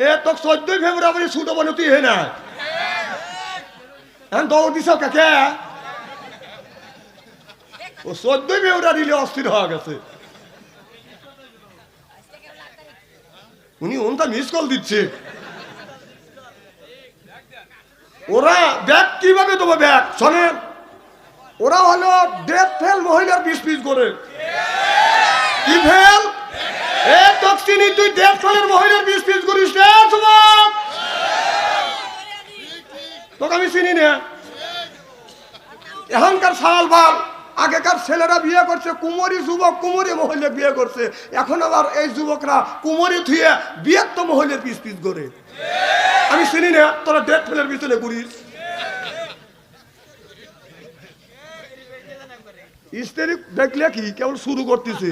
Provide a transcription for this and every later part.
এ তো 14 ফেব্রুয়ারি ছুটো বনে তুই হে না এখন দৌড় দিছ কাকে ও 14 ফেব্রুয়ারি অস্থির হয়ে গেছে উনি ওনটা মিস কল দিচ্ছে ওরা ব্যাগ কিভাবে দেবো ব্যাগ শোনেন ওরা হলো ডেথ ফেল মহিলার 20 পিস করে কি ফেল এ দক্ষিণী তুই ডেথ ফেলের মহিলার 20 পিস করিস রে যুবক তোকে আমি চিনি না এখনকার সাল বাল আগেকার ছেলেরা বিয়ে করছে কুমারী যুবক কুমারী মহিলা বিয়ে করছে এখন আবার এই যুবকরা কুমারী থুয়ে বিয়ের তো মহিলার 20 পিস করে আমি চিনি না তোরা ডেথ ফেলের পিছনে ঘুরিস স্ত্রী দেখলে কি কেবল শুরু করতেছি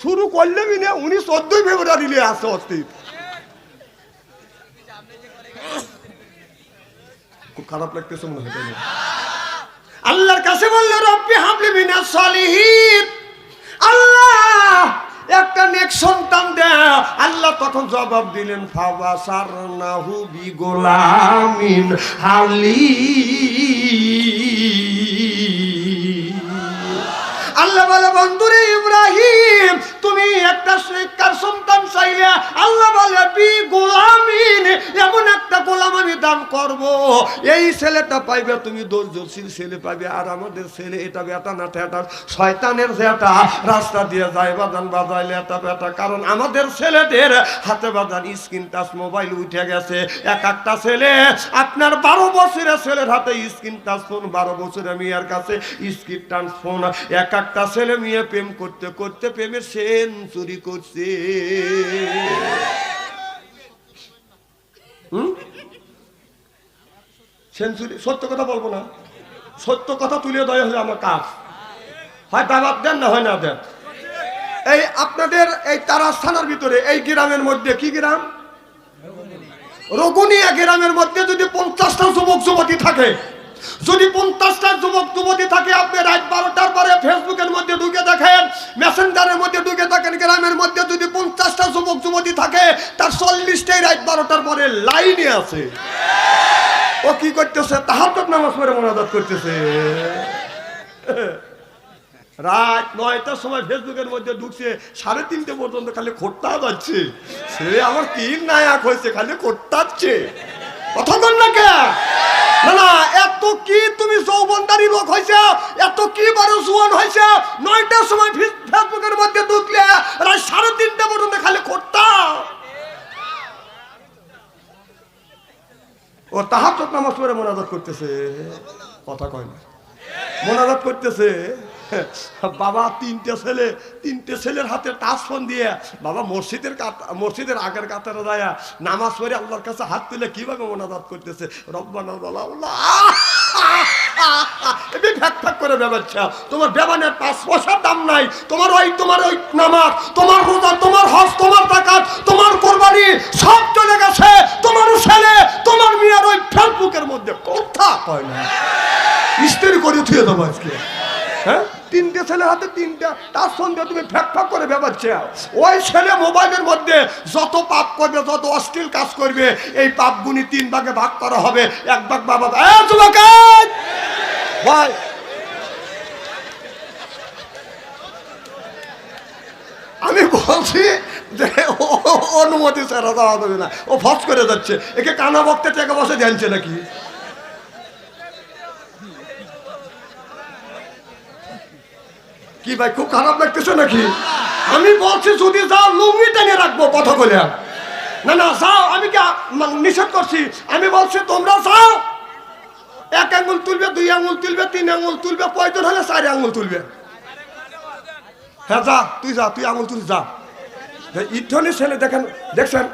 শুরু করলে না উনি 14 ফেব্রুয়ারি আসছে অস্থির খুব খারাপ লাগতেছে মনে হয় আল্লাহর কাছে বলল রব্বি হাবলি মিনাস সালিহিন আল্লাহ একটা নেক সন্তান দে আল্লাহ তখন জবাব দিলেন ফাবাসারনাহু বিগুলামিন হালিম আল্লাহ বলে বন্ধুরে ইব্রাহিম তুমি একটা নেককার সন্তান চাইলে আল্লাহ বলে বি গোলামিন এমন একটা গোলাম আমি দান করব এই ছেলেটা পাইবে তুমি ধৈর্যশীল ছেলে পাবে আর আমাদের ছেলে এটা বেটা না এটা শয়তানের যেটা রাস্তা দিয়ে যায় বাজান বাজাইলে এটা বেটা কারণ আমাদের ছেলেদের হাতে বাজান স্ক্রিন টাচ মোবাইল উঠে গেছে এক একটা ছেলে আপনার 12 বছরের ছেলের হাতে স্ক্রিন টাচ ফোন 12 বছরের মেয়ের কাছে স্ক্রিন টাচ ফোন এক একটা ছেলে মেয়ে প্রেম করতে করতে প্রেমের সেঞ্চুরি করছে সেঞ্চুরি সত্য কথা বলবো না সত্য কথা তুলে দেওয়া হলে আমার কাজ হয় দাবাত দেন না হয় না দেন এই আপনাদের এই তারাস থানার ভিতরে এই গ্রামের মধ্যে কি গ্রাম রঘুনিয়া গ্রামের মধ্যে যদি 50টা যুবক যুবতী থাকে যদি 50টা যুবক যুবতী থাকে আপনি রাত 12টার পরে ফেসবুকের মধ্যে ঢুকে দেখেন মেসেঞ্জারের মধ্যে ঢুকে দেখেন গ্রামের মধ্যে যদি 50টা যুবক যুবতী থাকে তার 40টাই রাত 12টার পরে লাইনে আছে ও কি করতেছে তাহাজ্জুদ নামাজ পড়ে মুনাজাত করতেছে রাত 9টার সময় ফেসবুকের মধ্যে ঢুকছে 3:30 পর্যন্ত খালি খোট্টা যাচ্ছে সে আমার কি নায়াক হয়েছে খালি খোট্টাচ্ছে কথা বল না কে না না এত কি তুমি যৌবনদারি লোক হইছে এত কি বড় জুয়ান হইছে 9টার সময় ফেসবুকের মধ্যে ঢুকলে রাত 3:30 পর্যন্ত খালি খোট্টা ও তাহাজ্জুদ নামাজ পড়ে মুনাজাত করতেছে কথা কয় না মুনাজাত করতেছে বাবা তিনটে ছেলের হাতে টাচ ফোন দিয়ে বাবা মসজিদের আগের কাতারে যায় নামাজ পড়ে আল্লাহর কাছে হাত তুলে কিভাবে মুনাজাত করতেছে রব্বানা আল্লাহ ফ্যাক করে বেবাচ্ছা তোমার বেবানের 5 পয়সার দাম নাই তোমার ওই নামাজ তোমার রোজা তোমার হজ তোমার যাকাত তোমার কুরবানি সব চলে গেছে তোমার ছেলে তোমার মেয়ের ওই ফেসবুকের মধ্যে কথা কয় না স্ত্রী করে থুয়ে দেবো আজকে হ্যাঁ 3টে ছেলের হাতে 3টা তার সঙ্গে তুমি ফ্যাক করে বেবাচ্ছ ওই ছেলে মোবাইলের মধ্যে যত পাপ করবে যত অশ্লীল কাজ করবে এই পাপগুনি 3 ভাগে ভাগ করা হবে এক ভাগ বাবা যুবক ভাই আমি বলছি যে অনুমতি ছাড়া দেওয়া যাবে না ও ফস করে যাচ্ছে একে কানা বক্তে টাকা বসে জানছে নাকি কি ভাই খুব খারাপ লাগতেছে নাকি আমি বলছি যদি যাও লুঙ্গি টেনে রাখবো কথা বলে না না যাও আমি কি নিষেধ করছি আমি বলছি তোমরা যাও 1 আঙ্গুল তুলবে 2 আঙ্গুল তুলবে 3 আঙ্গুল তুলবে প্রয়োজন হলে 4 আঙ্গুল তুলবে হ্যাঁ যা তুই আঙ্গুল তুল যা ইথনি ছেলে দেখছেন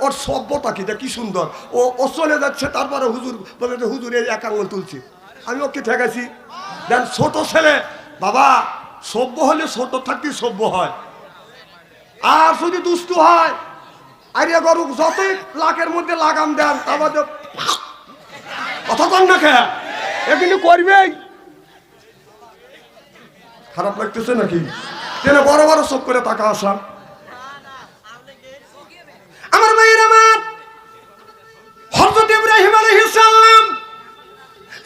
ওর সভ্যতা কি সুন্দর ও চলে যাচ্ছে তারপরে হুজুর বলে হুজুর এই 1 আঙ্গুল তুলছি আমি ওকে ঠেকাইছি দেন ছোট ছেলে বাবা সভ্য হলে ছোট থাকতেই সভ্য হয় আর যদি দুষ্টু হয় আইডিয়া করুক যতই লাখের মধ্যে লাগাম দেন আমাদের কথা কন না খেয়া এ কিন্তু করবেই খারাপ লাগতেছে নাকি বড় বড় চোখ করে টাকা আসা মায়ের আমার হযরত ইব্রাহিম আলাইহিস সালাম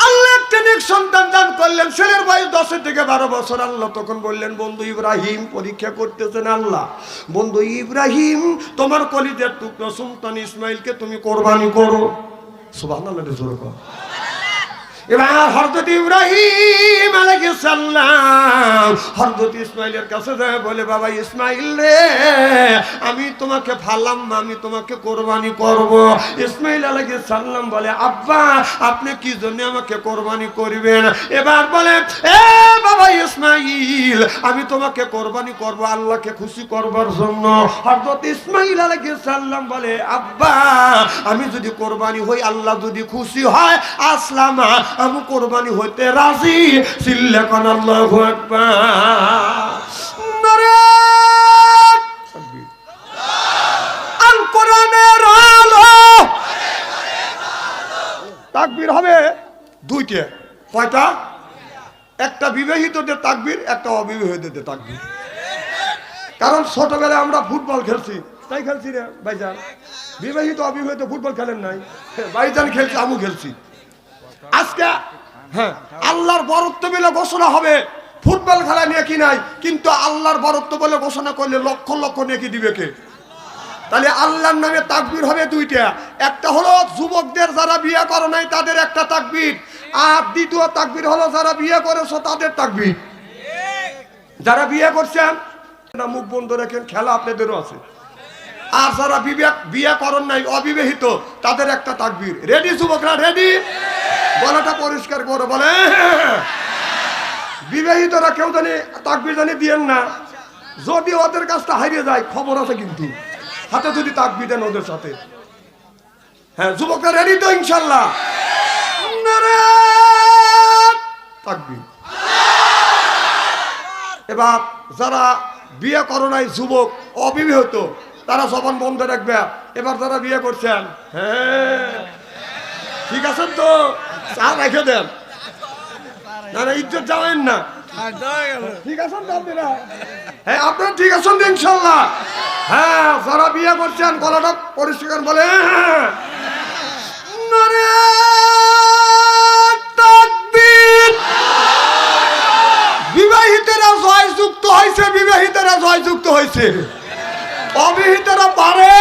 আল্লাহ একটা নেক সন্তান দান করলেন। ছেলের বয়স 10 থেকে 12 বছর। আল্লাহ তখন বললেন, বন্ধু ইব্রাহিম, পরীক্ষা করতেছেন আল্লাহ, বন্ধু ইব্রাহিম তোমার কলিজার টুকরা সন্তান ইসমাইলকে তুমি কোরবানি করো। সুবহানাল্লাহ জোরে কর। এবার হযরত ইব্রাহিম আলাইহিস সালাম হযরত ইসমাইলের কাছে যায়, বলে বাবা ইসমাইল রে, আমি তোমাকে ফালাম, আমি তোমাকে কোরবানি করব। ইসমাইল আলাইহিস সালাম বলে, আব্বা আপনি কি জন্য আমাকে কোরবানি করবেন? এবার বলে, এ বাবা ইসমাইল, আমি তোমাকে কোরবানি করব আল্লাহকে খুশি করবার জন্য। হযরত ইসমাইল আলাইহিস সালাম বলে, আব্বা আমি যদি কোরবানি হই, আল্লাহ যদি খুশি হয়, আসলামা আমি কোরবানি হইতে রাজি। চিল্লা কোন আল্লাহু আকবার। নারে তাকবীর। আল কোরআনের আলো। তাকবীর হবে দুইটা। কয়টা? একটা বিবাহিতদের তাকবীর, একটা অবিবাহিতদের তাকবীর। কারণ ছোটবেলায় আমরা ফুটবল খেলছি, তাই খেলছি রে ভাইজান। বিবাহিত অবিবাহিত ফুটবল খেলেন নাই? ভাইজান খেলছি, আমু খেলছি। আজকে হ্যাঁ আল্লাহর বরত্ব বলে ঘোষণা হবে। ফুটবল খেলা নেকি নাই, কিন্তু আল্লাহর বরত্ব বলে ঘোষণা করলে লক্ষ লক্ষ নেকি দিবে কে? তাহলে আল্লাহর নামে তাকবীর হবে দুইটা। একটা হলো যুবকদের যারা বিয়ে করে নাই তাদের একটা তাকবীর, আর দ্বিতীয় তাকবীর হলো যারা বিয়ে করেছো তাদের তাকবীর। যারা বিয়ে করছেন না মুখ বন্ধ রাখেন, খেলা আপনাদেরও আছে। আর যারা বিয়ে করেন নাই অবিবাহিত তাদের একটা তাকবীর। রেডি যুবকরা? রেডি? গলাটা পরিষ্কার করে বলে। বিবাহিতরা কেউ জানি তাকবীর জানি দিয়েন না, যদি ওদের কাছটা হারিয়ে যায় খবর আছে কিন্তু, হাতে যদি তাকবীর দেন ওদের সাথে। হ্যাঁ যুবকরা রেডি তো ইনশাল্লাহ? তাকবীর। এবার যারা বিয়ে করো নাই যুবক অবিবাহিত তারা জবান বন্ধ রাখবে। এবার যারা বিয়ে করছেন, হ্যাঁ ঠিক আছেন তো? চা রেখে দেন, না না ইজ্জত যাবেন না। ঠিক আছেন তো আপনারা? হ্যাঁ আপনারা ঠিক আছেন তো ইনশাল্লাহ? হ্যাঁ যারা বিয়ে করছেন গলাটা পরিষ্কার বলে। বিবাহিতরা জয়যুক্ত হয়েছে, বিবাহিতরা জয়যুক্ত হয়েছে। অবিবাহিতরা পারে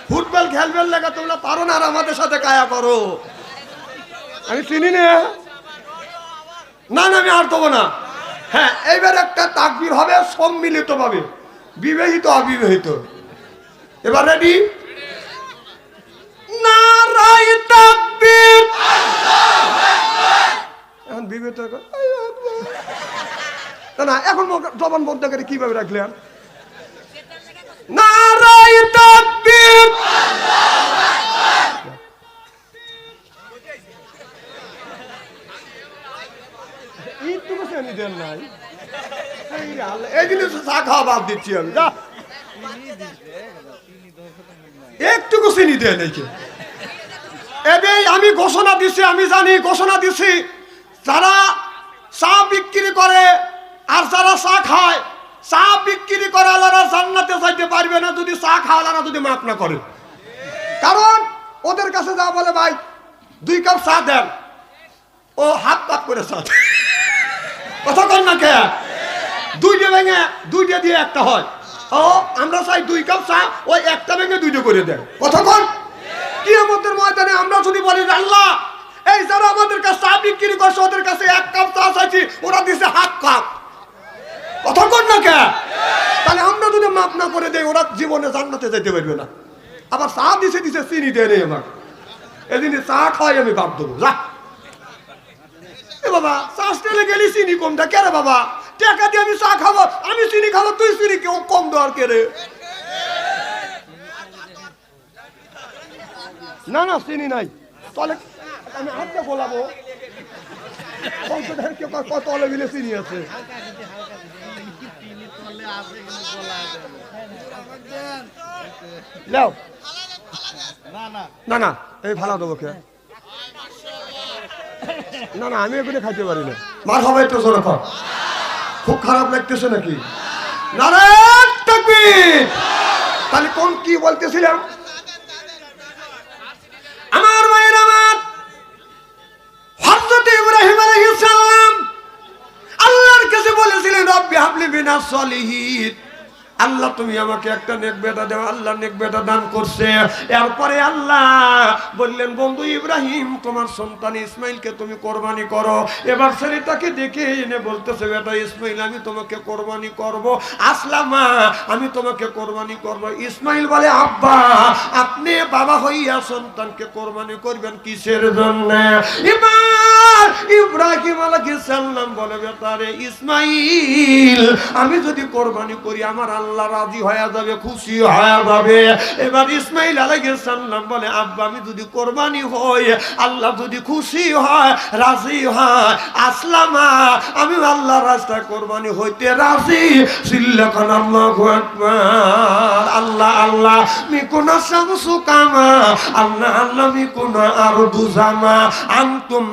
ফুটবল খেলবেন লাগা, তোমরা পারো না, আর আমাদের সাথে কায়া করো। আমি চিনি না, না না আমি আর দেবো না। হ্যাঁ এইবার একটা তাকবীর হবে সম্মিলিত ভাবে, বিবাহিত অবিবাহিত। এবার রেডি? নারায়ে তাকবীর। এখন বিবাহিত না না, এখন জবান বন্ধ করে কিভাবে রাখলেন? নারায়ে তাকবীর। এই জিনিস চা খাওয়া বাদ দিচ্ছি আমি। একটুকু চিনি দেয় নাকি? এবার আমি ঘোষণা দিছি, আমি জানি ঘোষণা দিছি, যারা চা বিক্রি করে আর যারা চা খায়, চা বিক্রি করে আল্লাহরা জান্নাতে যাইতে পারবে না যদি চা খাওয়ালারা যদি মাফ না করে। কারণ ওদের কাছে যা বলে, ভাই 2 কাপ চা দেন, ও হাত পাত করে চা দেয়। কথা কর না কে? 2টা ভেঙে 2টা দিয়ে একটা হয়। ও আমরা চাই 2 কাপ চা, ওই একটা ভেঙে 2টা করে দেয়। কথা কর। কিয়ামতের ময়দানে আমরা যদি বলি আল্লাহ এই যারা আমাদের কাছে চা বিক্রি করছে ওদের কাছে 1 কাপ চা চাইছি, ওরা দিছে 1/2 কাপ। কথা কর না কে? তাহলে আমরা যদি মাপ না করে দেই ওরা জীবনে জান্নাতে যেতে পারবে না। আবার চা দিছে দিছে চিনি দেয় নেই আমার, এদিন চা খাই আমি বাপ দেবো। যা বাবা চা স্টেলে গেলি চিনি কমটা কে রে বাবা? টাকা দিয়ে আমি চা খাবো, আমি চিনি খাবো, তুই চিনি কেউ কম দেওয়ার কে রে? না না চিনি নাই, তাহলে আমি হাতটা গোলাবো। কত অলে মিলে চিনি আছে। না না এই ভালো দেবো কে? না না আমি এগুলো খাইতে পারি না। মার হবে একটু জোরে কর। খুব খারাপ লাগতেছে নাকি? নারায়ে তাকবীর। তাহলে কোন কি বলতেছিলাম? আমার ভাইয়ের আমার, হযরত ইব্রাহিম আলাইহিস সালাম আল্লাহর কাছে বলেছিলেন রব্বি হাবলি মিনাস সলিহিন, আল্লাহ তুমি আমাকে একটা নেক বেটা দাও। আল্লাহ নেক বেটা দান করছে। এরপরে আল্লাহ বললেন বন্ধু ইব্রাহিম তোমার সন্তান ইসমাইলকে তুমি কোরবানি করো। এবার ছেলেটাকে দেখে এনে বলতেছে বেটা ইসমাইল আমি তোমাকে কোরবানি করব। আসলামা আমি তোমাকে কোরবানি করব। ইসমাইল বলে আব্বা আপনি বাবা হইয়া সন্তানকে কোরবানি করবেন কিসের জন্য? এবার ইব্রাহিম আলাইহিস সালাম বলে বেটা রে ইসমাইল আমি যদি কোরবানি করি আমার আল্লাহ রাজি হয়ে যাবে, খুশি হয়ে যাবে। এবার ইসমাইল আলাইহিস সালাম বলে আব্বা আমি যদি কোরবানি হই আল্লাহ যদি খুশি হয় রাজি হয় আসলামা আমি আল্লাহর রাস্তায় কোরবানি হইতে রাজি। সিল্লাকান আল্লাহু আকবার। আল্লাহ আল্লাহ মিকুনা শামসু কামা আল্লাহ আল্লাহ মিকুনা আরদু জামা আনতুম